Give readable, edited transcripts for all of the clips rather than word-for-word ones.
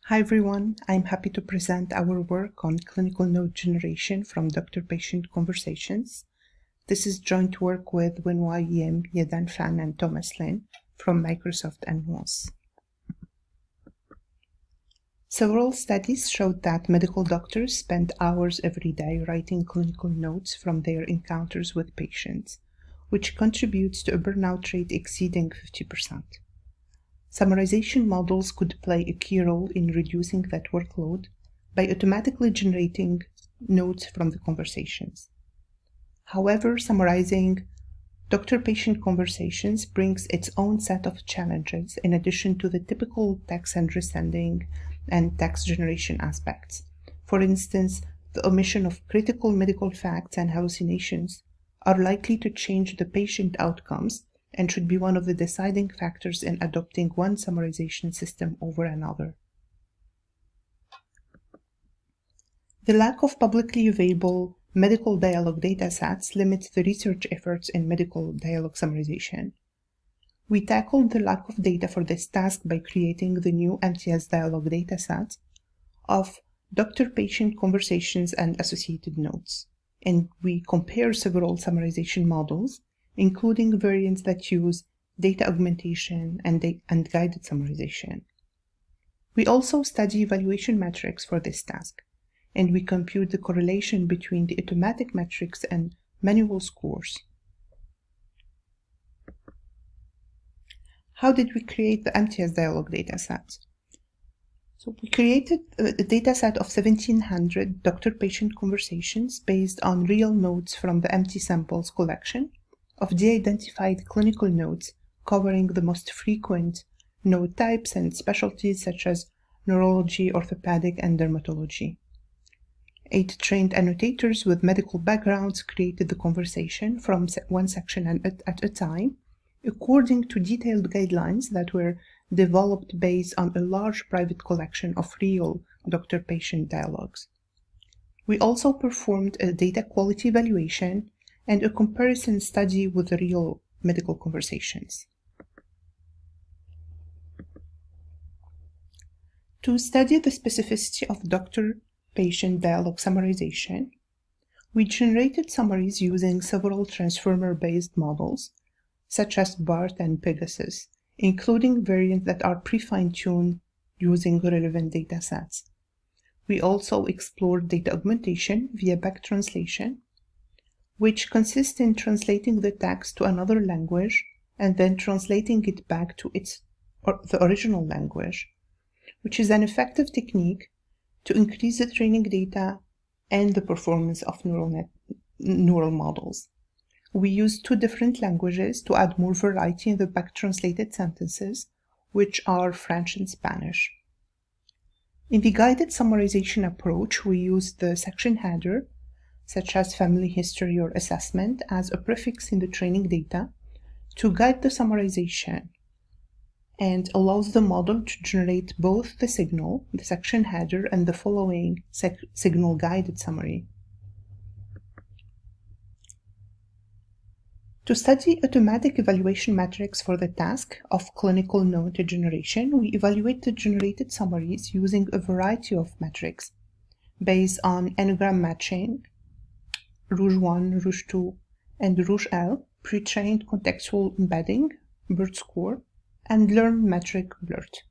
Hi everyone, I'm happy to present our work on clinical note generation from doctor-patient conversations. This is joint work with Wenhua Yim, Yedan Fan, and Thomas Lin from Microsoft and Nuance. Several studies showed that medical doctors spend hours every day writing clinical notes from their encounters with patients, which contributes to a burnout rate exceeding 50%. Summarization models could play a key role in reducing that workload by automatically generating notes from the conversations. However, summarizing doctor-patient conversations brings its own set of challenges in addition to the typical text understanding and text generation aspects. For instance, the omission of critical medical facts and hallucinations are likely to change the patient outcomes and should be one of the deciding factors in adopting one summarization system over another. The lack of publicly available medical dialogue datasets limits the research efforts in medical dialogue summarization. We tackled the lack of data for this task by creating the new MTS-Dialog dataset of doctor-patient conversations and associated notes, and we compare several summarization models, including variants that use data augmentation and guided summarization. We also study evaluation metrics for this task, and we compute the correlation between the automatic metrics and manual scores. How did we create the MTS-Dialog dataset? So we created a dataset of 1,700 doctor-patient conversations based on real notes from the MT samples collection of de-identified clinical notes covering the most frequent note types and specialties such as neurology, orthopedic, and dermatology. 8 trained annotators with medical backgrounds created the conversation from one section at a time, according to detailed guidelines that were developed based on a large private collection of real doctor-patient dialogues. We also performed a data quality evaluation and a comparison study with the real medical conversations. To study the specificity of doctor-patient dialogue summarization, we generated summaries using several transformer-based models, such as BART and Pegasus, including variants that are pre-fine-tuned using relevant datasets. We also explored data augmentation via back translation, which consists in translating the text to another language and then translating it back to the original language, which is an effective technique to increase the training data and the performance of neural models. We used 2 different languages to add more variety in the back-translated sentences, which are French and Spanish. In the guided summarization approach, we used the section header, such as family history or assessment, as a prefix in the training data to guide the summarization and allows the model to generate both the signal, the section header, and the following signal guided summary. To study automatic evaluation metrics for the task of clinical note generation, we evaluate the generated summaries using a variety of metrics based on anagram matching, Rouge 1, Rouge 2, and Rouge L, pre-trained contextual embedding, BERT score, and learned metric BLERT.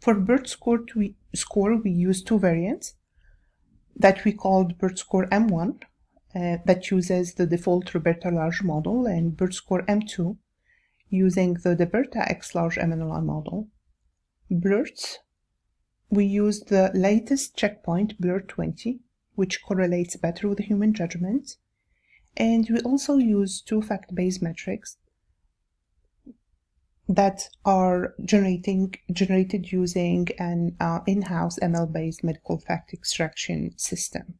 For BERT score, we used 2 variants that we called BERT score M1, that uses the default Roberta large model, and BERT score M2 using the Roberta X large MNLI model. BLERT, we used the latest checkpoint BLERT 20, which correlates better with human judgment, and we also use 2 fact-based metrics that are generated using an in-house ML-based medical fact extraction system.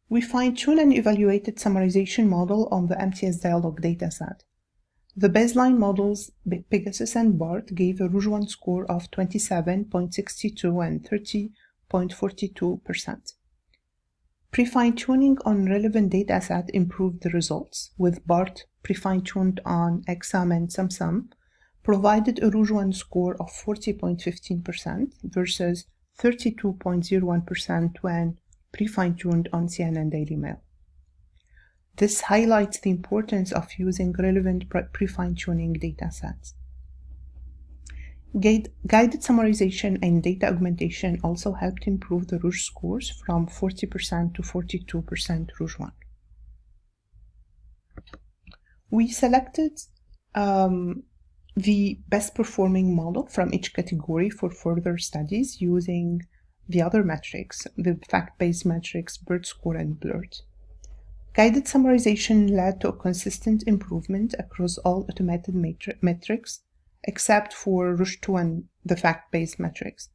We fine-tuned and evaluated summarization model on the MTS-Dialog dataset. The baseline models, Pegasus and BART, gave a Rouge 1 score of 27.62 and 30.42%. Pre-fine-tuning on relevant dataset improved the results, with BART pre-fine-tuned on exam and SumSum provided a Rouge 1 score of 40.15% versus 32.01% when pre-fine-tuned on CNN Daily Mail. This highlights the importance of using relevant pre-fine-tuning datasets. Guided summarization and data augmentation also helped improve the Rouge scores from 40% to 42% Rouge 1. We selected the best performing model from each category for further studies using the other metrics, the fact-based metrics, BERT score, and BLERT. Guided summarization led to a consistent improvement across all automated metrics, except for Rouge 2 and the fact-based metrics.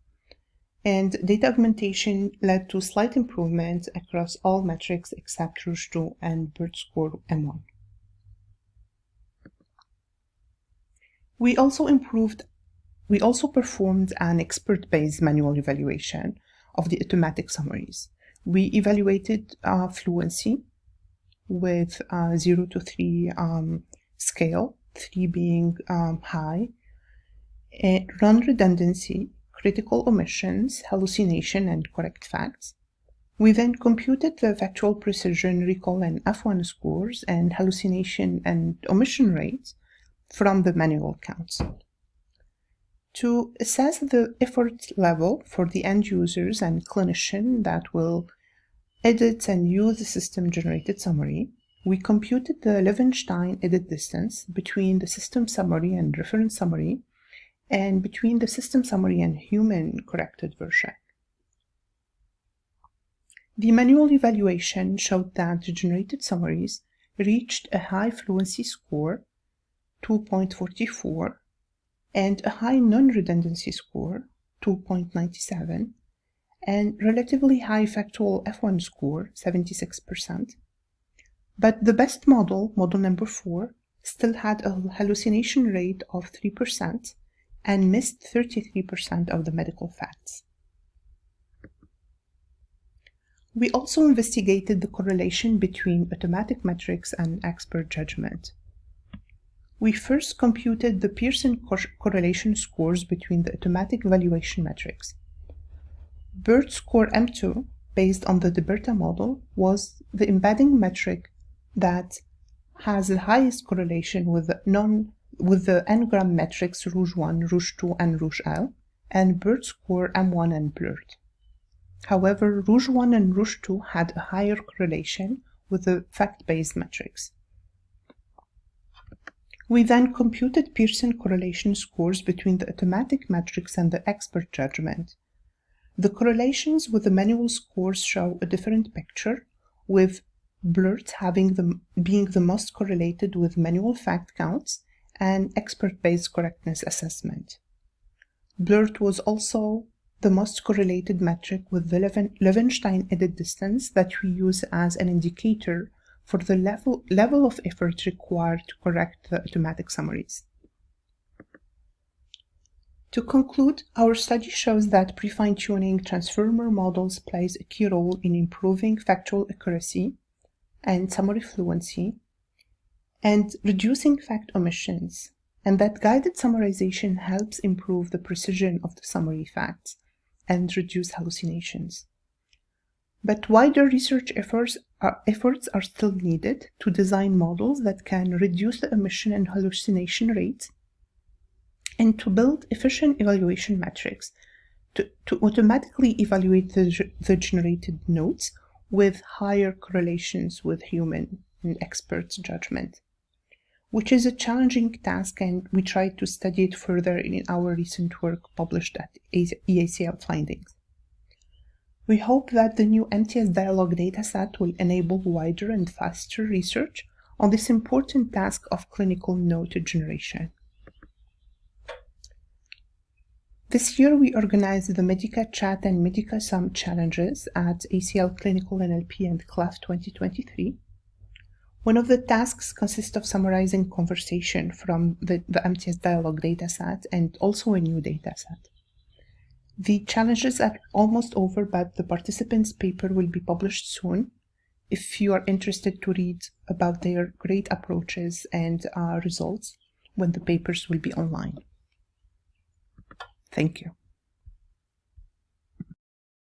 And data augmentation led to slight improvement across all metrics except Rouge 2 and BERT score M1. We also performed an expert-based manual evaluation of the automatic summaries. We evaluated fluency with 0 to 3 scale, 3 being high, run redundancy, critical omissions, hallucination, and correct facts. We then computed the factual precision, recall, and F1 scores and hallucination and omission rates from the manual counts. To assess the effort level for the end users and clinician that will edit and use the system-generated summary, we computed the Levenshtein edit distance between the system summary and reference summary and between the system summary and human corrected version. The manual evaluation showed that the generated summaries reached a high fluency score, 2.44, and a high non-redundancy score, 2.97, and relatively high factual F1 score, 76%. But the best model, model number 4, still had a hallucination rate of 3% and missed 33% of the medical facts. We also investigated the correlation between automatic metrics and expert judgment. We first computed the Pearson correlation scores between the automatic evaluation metrics. BERT score M2, based on the DeBerta model, was the embedding metric that has the highest correlation with the n-gram metrics Rouge 1, Rouge 2, and Rouge L, and BERT score M1 and BLERT. However, Rouge 1 and Rouge 2 had a higher correlation with the fact-based metrics. We then computed Pearson correlation scores between the automatic metrics and the expert judgment. The correlations with the manual scores show a different picture, with BLERT being the most correlated with manual fact counts and expert-based correctness assessment. BLERT was also the most correlated metric with the Levenshtein edit distance that we use as an indicator for the level of effort required to correct the automatic summaries. To conclude, our study shows that pre-fine-tuning transformer models plays a key role in improving factual accuracy and summary fluency and reducing fact omissions, and that guided summarization helps improve the precision of the summary facts and reduce hallucinations. But wider research efforts are still needed to design models that can reduce the omission and hallucination rates and to build efficient evaluation metrics to automatically evaluate the generated notes with higher correlations with human and expert judgment, which is a challenging task, and we tried to study it further in our recent work published at EACL findings. We hope that the new MTS-Dialog dataset will enable wider and faster research on this important task of clinical note generation. This year, we organized the Medica Chat and Medica Sum challenges at ACL Clinical NLP and CLAF 2023. One of the tasks consists of summarizing conversation from the MTS-Dialog dataset and also a new dataset. The challenges are almost over, but the participants' paper will be published soon. If you are interested to read about their great approaches and results when the papers will be online. Thank you.